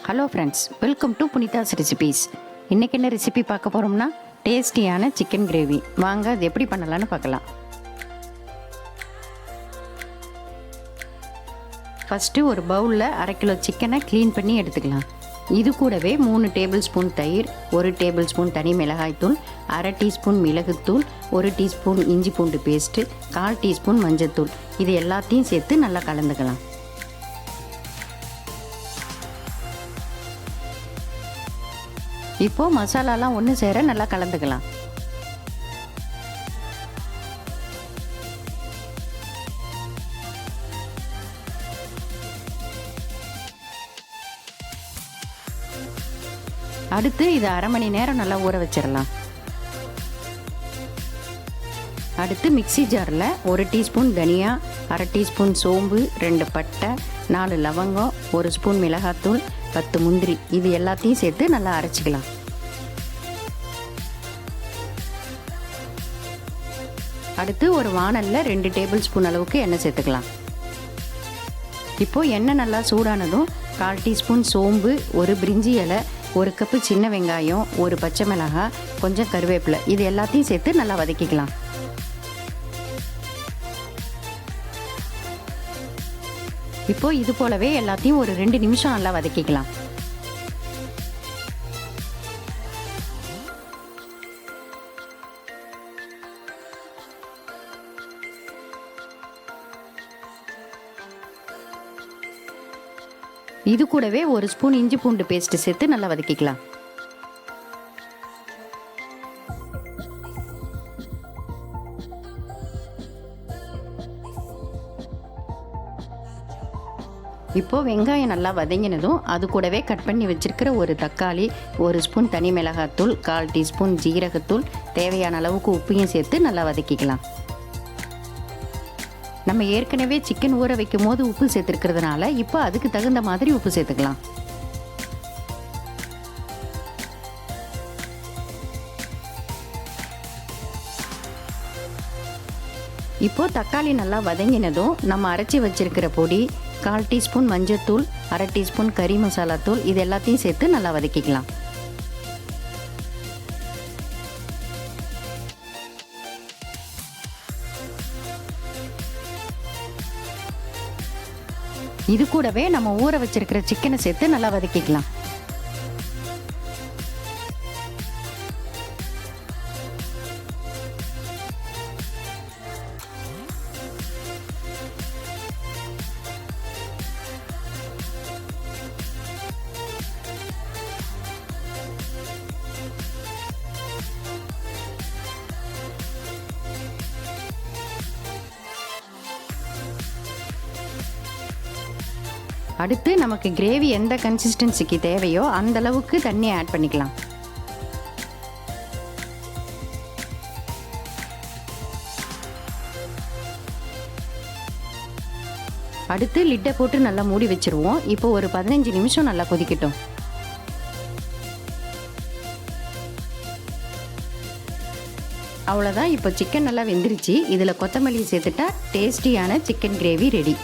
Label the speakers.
Speaker 1: Hello friends, welcome to புனிதாஸ் recipes. இன்றைக்கி என்ன recipe பார்க்க போகிறோம்னா டேஸ்டியான சிக்கன் கிரேவி. வாங்க அது எப்படி பண்ணலான்னு பார்க்கலாம். ஃபஸ்ட்டு ஒரு பவுலில் 1/2 கிலோ சிக்கனை க்ளீன் பண்ணி எடுத்துக்கலாம். இது கூடவே 3 டேபிள் ஸ்பூன் தயிர், 1 டேபிள் ஸ்பூன் தனி மிளகாய்த்தூள், 1/2 டீஸ்பூன் மிளகுத்தூள், 1 டீஸ்பூன் இஞ்சி பூண்டு பேஸ்ட்டு, 1/4 டீஸ்பூன் மஞ்சள்தூள், இது எல்லாத்தையும் சேர்த்து நல்லா கலந்துக்கலாம். இப்போது மசாலாலாம் ஒன்று சேர நல்லா கலந்துக்கலாம். அடுத்து இதை 1/2 மணி நேரம் நல்லா ஊற வச்சிடலாம். அடுத்து மிக்ஸி ஜாரில் 1 டீஸ்பூன் தனியா, 1/2 டீஸ்பூன் சோம்பு, 2 பட்டை, 4 லவங்கம், 1 ஸ்பூன் மிளகாத்தூள், 10 முந்திரி, இது எல்லாத்தையும் சேர்த்து நல்லா அரைச்சிக்கலாம். அடுத்து ஒரு வாணல்ல 2 டேபிள் ஸ்பூன் அளவுக்கு எண்ணெய் சேர்த்துக்கலாம். இப்போது எண்ணெய் நல்லா சூடானதும் 1/4 டீஸ்பூன் சோம்பு, 1 பிரிஞ்சி இலை, 1 கப்பு சின்ன வெங்காயம், 1 பச்சை மிளகாய், கொஞ்சம் கருவேப்பிலை, இது எல்லாத்தையும் சேர்த்து நல்லா வதக்கிக்கலாம். இப்போ இது போலவே எல்லாத்தையும் ஒரு 2 நிமிஷம் நல்லா வதக்கிக்கலாம். இது கூடவே 1 ஸ்பூன் இஞ்சி பூண்டு பேஸ்ட் சேர்த்து நல்லா வதக்கிக்கலாம். இப்போது வெங்காயம் நல்லா வதங்கினதும் அது கூடவே கட் பண்ணி வச்சுருக்கிற ஒரு தக்காளி, 1 ஸ்பூன் தனி மிளகாத்தூள், 1/4 டீஸ்பூன் ஜீரகத்தூள், தேவையான அளவுக்கு உப்பையும் சேர்த்து நல்லா வதக்கிக்கலாம். நம்ம ஏற்கனவே சிக்கன் ஊற வைக்கும் போது உப்பு சேர்த்துருக்கிறதுனால இப்போ அதுக்கு தகுந்த மாதிரி உப்பு சேர்த்துக்கலாம். இப்போது தக்காளி நல்லா வதங்கினதும் நம்ம அரைச்சி வச்சிருக்கிற பொடி, 1/4 டீஸ்பூன் மஞ்சள்தூள், 1/2 டீஸ்பூன் கறி மசாலா தூள், இது எல்லாத்தையும் சேர்த்து நல்லா வதக்கிக்கலாம். இது கூடவே நம்ம ஊற வச்சிருக்கிற சிக்கனை சேர்த்து நல்லா வதக்கிக்கலாம். அடுத்து நமக்கு கிரேவி எந்த கன்சிஸ்டன்சிக்கு தேவையோ அந்த அளவுக்கு தண்ணி ஆட் பண்ணிக்கலாம். அடுத்து லிட்டை போட்டு நல்லா மூடி வச்சிருவோம். இப்போ ஒரு 15 நிமிஷம் நல்லா கொதிக்கட்டும். அவ்வளோதான், இப்போ சிக்கன் நல்லா வெந்துருச்சு. இதில் கொத்தமல்லி சேர்த்துட்டா டேஸ்டியான சிக்கன் கிரேவி ரெடி.